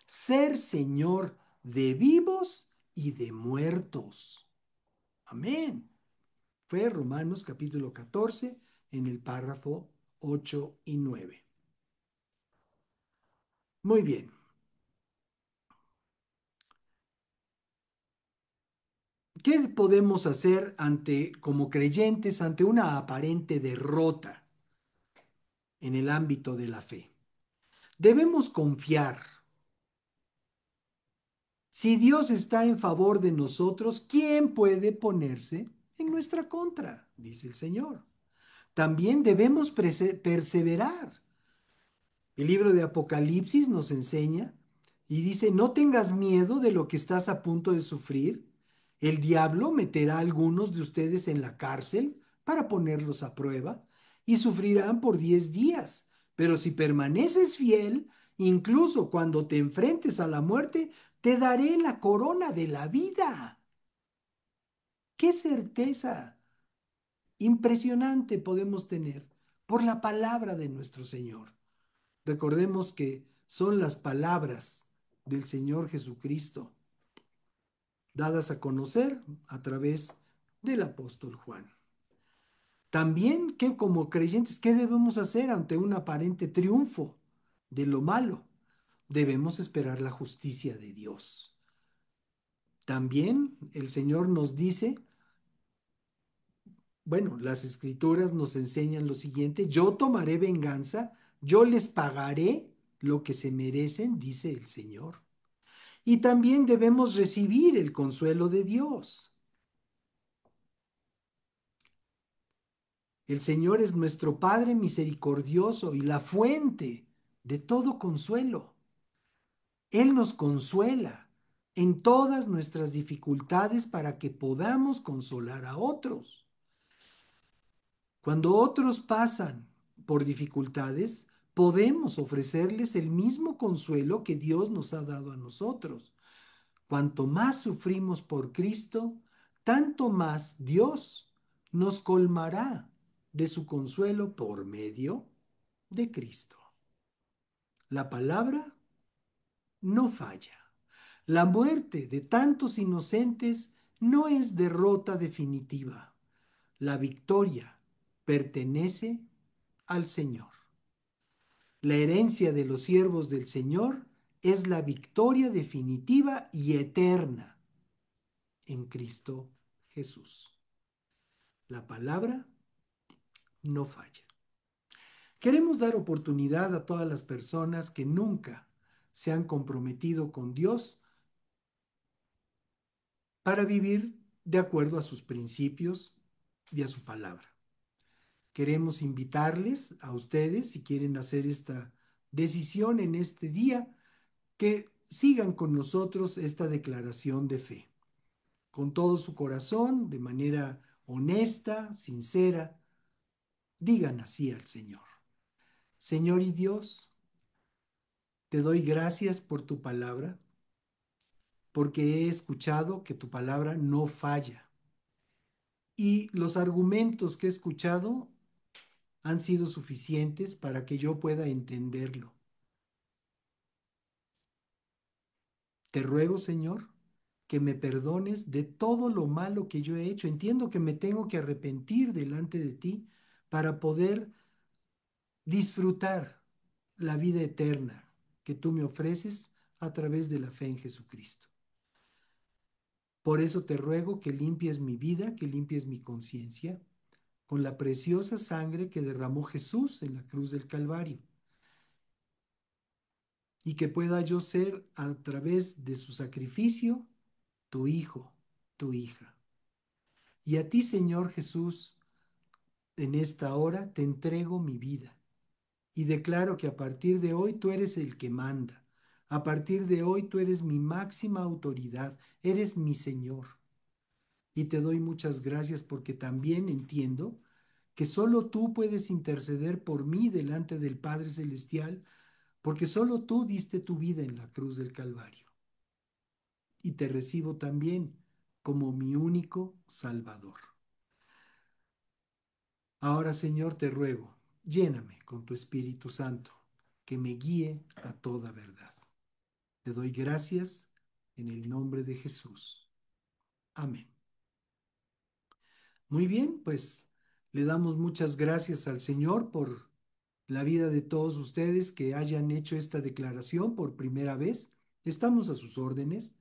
ser Señor de vivos y de muertos. Amén. Fue Romanos capítulo 14 en el párrafo 8 y 9. Muy bien. ¿Qué podemos hacer ante, como creyentes, ante una aparente derrota en el ámbito de la fe? Debemos confiar. Si Dios está en favor de nosotros, ¿quién puede ponerse en nuestra contra? Dice el Señor. También debemos perseverar. El libro de Apocalipsis nos enseña y dice, no tengas miedo de lo que estás a punto de sufrir. El diablo meterá a algunos de ustedes en la cárcel para ponerlos a prueba y sufrirán por 10 días. Pero si permaneces fiel, incluso cuando te enfrentes a la muerte, te daré la corona de la vida. ¡Qué certeza impresionante podemos tener por la palabra de nuestro Señor! Recordemos que son las palabras del Señor Jesucristo dadas a conocer a través del apóstol Juan. También que como creyentes, ¿qué debemos hacer ante un aparente triunfo de lo malo? Debemos esperar la justicia de Dios. También el Señor nos dice, bueno, las escrituras nos enseñan lo siguiente, yo tomaré venganza, yo les pagaré lo que se merecen, dice el Señor. Y también debemos recibir el consuelo de Dios. El Señor es nuestro Padre misericordioso y la fuente de todo consuelo. Él nos consuela en todas nuestras dificultades para que podamos consolar a otros. Cuando otros pasan por dificultades, podemos ofrecerles el mismo consuelo que Dios nos ha dado a nosotros. Cuanto más sufrimos por Cristo, tanto más Dios nos colmará de su consuelo por medio de Cristo. La palabra no falla. La muerte de tantos inocentes no es derrota definitiva. La victoria pertenece al Señor. La herencia de los siervos del Señor es la victoria definitiva y eterna en Cristo Jesús. La palabra no falla. Queremos dar oportunidad a todas las personas que nunca se han comprometido con Dios para vivir de acuerdo a sus principios y a su palabra. Queremos invitarles a ustedes, si quieren hacer esta decisión en este día, que sigan con nosotros esta declaración de fe, con todo su corazón, de manera honesta, sincera. Digan así al Señor: Señor y Dios, te doy gracias por tu palabra, porque he escuchado que tu palabra no falla. Y los argumentos que he escuchado han sido suficientes para que yo pueda entenderlo. Te ruego, Señor, que me perdones de todo lo malo que yo he hecho. Entiendo que me tengo que arrepentir delante de ti para poder disfrutar la vida eterna que tú me ofreces a través de la fe en Jesucristo. Por eso te ruego que limpies mi vida, que limpies mi conciencia con la preciosa sangre que derramó Jesús en la cruz del Calvario, y que pueda yo ser, a través de su sacrificio, tu hijo, tu hija. Y a ti, Señor Jesús, en esta hora te entrego mi vida y declaro que a partir de hoy tú eres el que manda. A partir de hoy tú eres mi máxima autoridad, eres mi Señor. Y te doy muchas gracias porque también entiendo que solo tú puedes interceder por mí delante del Padre Celestial, porque solo tú diste tu vida en la cruz del Calvario. Y te recibo también como mi único Salvador. Ahora, Señor, te ruego, lléname con tu Espíritu Santo, que me guíe a toda verdad. Te doy gracias en el nombre de Jesús. Amén. Muy bien, pues le damos muchas gracias al Señor por la vida de todos ustedes que hayan hecho esta declaración por primera vez. Estamos a sus órdenes.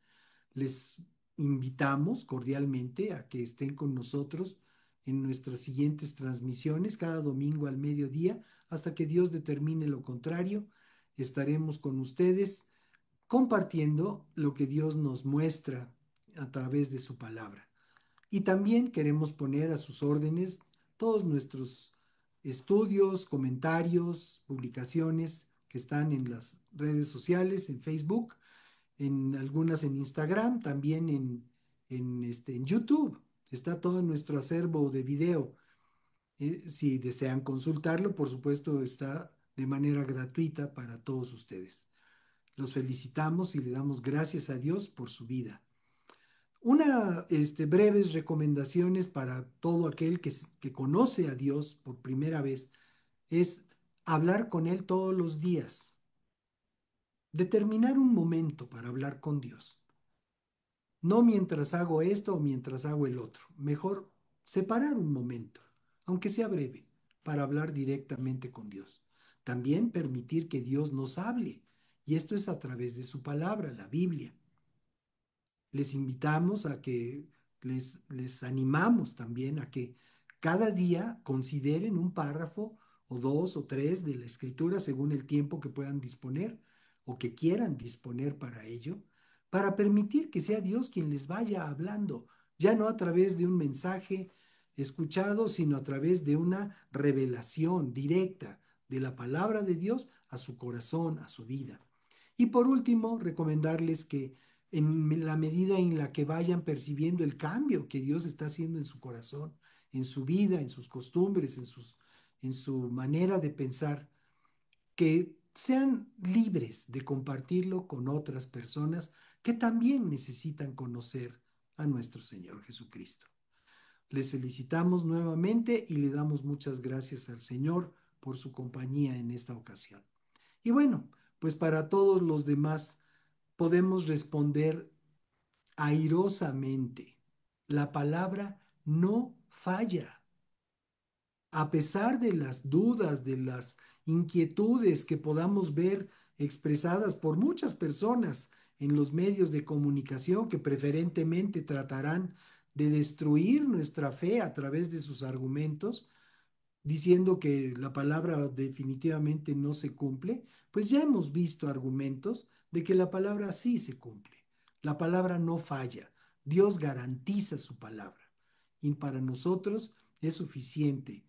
Les invitamos cordialmente a que estén con nosotros en nuestras siguientes transmisiones cada domingo al mediodía, hasta que Dios determine lo contrario. Estaremos con ustedes compartiendo lo que Dios nos muestra a través de su palabra. Y también queremos poner a sus órdenes todos nuestros estudios, comentarios, publicaciones que están en las redes sociales, en Facebook, en algunas en Instagram, también en YouTube. Está todo nuestro acervo de video. Si desean consultarlo, por supuesto, está de manera gratuita para todos ustedes. Los felicitamos y le damos gracias a Dios por su vida. Breves recomendaciones para todo aquel que conoce a Dios por primera vez es hablar con Él todos los días. Determinar un momento para hablar con Dios. No mientras hago esto o mientras hago el otro. Mejor separar un momento, aunque sea breve, para hablar directamente con Dios. También permitir que Dios nos hable. Y esto es a través de su palabra, la Biblia. Les invitamos a que les animamos también a que cada día consideren un párrafo o dos o tres de la escritura según el tiempo que puedan disponer o que quieran disponer para ello, para permitir que sea Dios quien les vaya hablando, ya no a través de un mensaje escuchado, sino a través de una revelación directa de la palabra de Dios a su corazón, a su vida. Y por último, recomendarles que en la medida en la que vayan percibiendo el cambio que Dios está haciendo en su corazón, en su vida, en sus costumbres, en su manera de pensar, que sean libres de compartirlo con otras personas que también necesitan conocer a nuestro Señor Jesucristo. Les felicitamos nuevamente y le damos muchas gracias al Señor por su compañía en esta ocasión. Y bueno, pues para todos los demás podemos responder airosamente. La palabra no falla. A pesar de las dudas, de las inquietudes que podamos ver expresadas por muchas personas en los medios de comunicación que preferentemente tratarán de destruir nuestra fe a través de sus argumentos, diciendo que la palabra definitivamente no se cumple, pues ya hemos visto argumentos de que la palabra sí se cumple. La palabra no falla. Dios garantiza su palabra. Y para nosotros es suficiente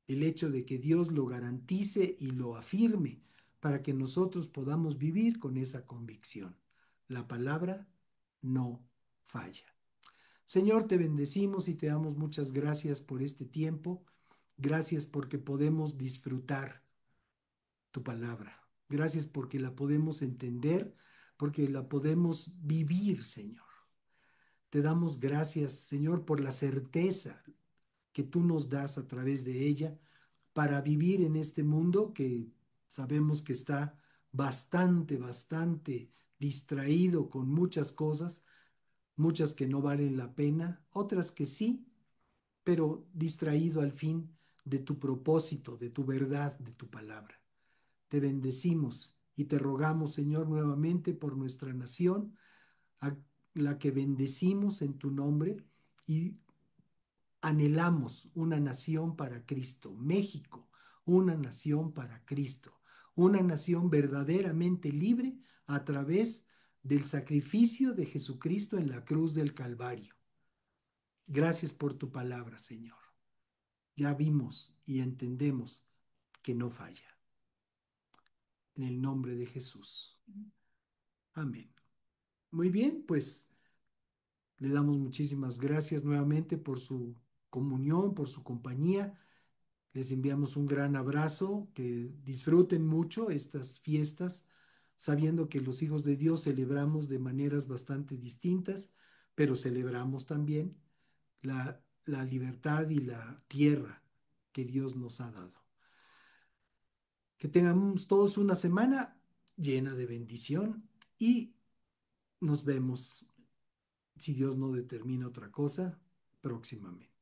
el hecho de que Dios lo garantice y lo afirme para que nosotros podamos vivir con esa convicción. La palabra no falla. Señor, te bendecimos y te damos muchas gracias por este tiempo. Gracias porque podemos disfrutar tu palabra. Gracias porque la podemos entender, porque la podemos vivir, Señor. Te damos gracias, Señor, por la certeza que tú nos das a través de ella para vivir en este mundo que sabemos que está bastante distraído con muchas cosas, muchas que no valen la pena, otras que sí, pero distraído al fin de tu propósito, de tu verdad, de tu palabra. Te bendecimos y te rogamos, Señor, nuevamente por nuestra nación, a la que bendecimos en tu nombre y anhelamos una nación para Cristo, México, una nación para Cristo, una nación verdaderamente libre a través del sacrificio de Jesucristo en la cruz del Calvario. Gracias por tu palabra, Señor. Ya vimos y entendemos que no falla. En el nombre de Jesús. Amén. Muy bien, pues le damos muchísimas gracias nuevamente por su comunión, por su compañía. Les enviamos un gran abrazo, que disfruten mucho estas fiestas, sabiendo que los hijos de Dios celebramos de maneras bastante distintas, pero celebramos también la libertad y la tierra que Dios nos ha dado. Que tengamos todos una semana llena de bendición y nos vemos, si Dios no determina otra cosa, próximamente.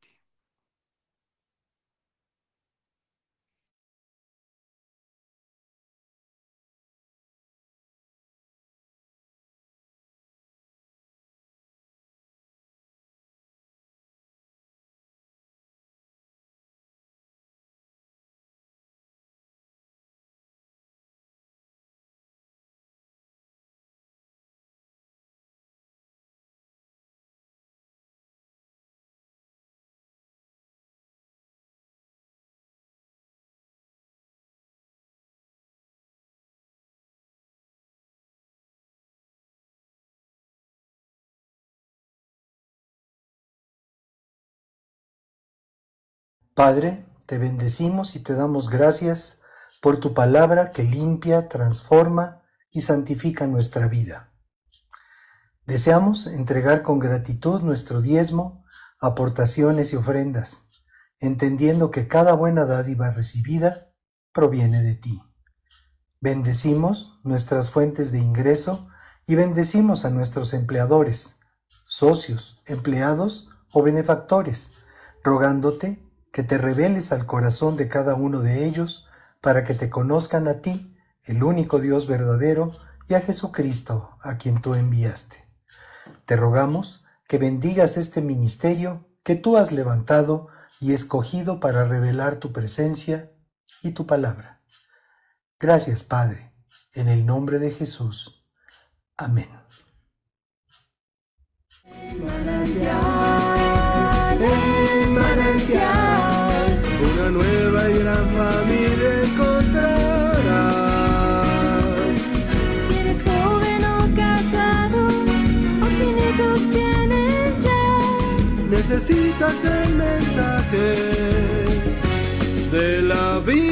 Padre, te bendecimos y te damos gracias por tu palabra que limpia, transforma y santifica nuestra vida. Deseamos entregar con gratitud nuestro diezmo, aportaciones y ofrendas, entendiendo que cada buena dádiva recibida proviene de ti. Bendecimos nuestras fuentes de ingreso y bendecimos a nuestros empleadores, socios, empleados o benefactores, rogándote que te reveles al corazón de cada uno de ellos para que te conozcan a ti, el único Dios verdadero, y a Jesucristo, a quien tú enviaste. Te rogamos que bendigas este ministerio que tú has levantado y escogido para revelar tu presencia y tu palabra. Gracias, Padre, en el nombre de Jesús. Amén. Manantial, una nueva y gran familia encontrarás. Si eres joven o casado, o sin hijos tienes ya, necesitas el mensaje de la vida.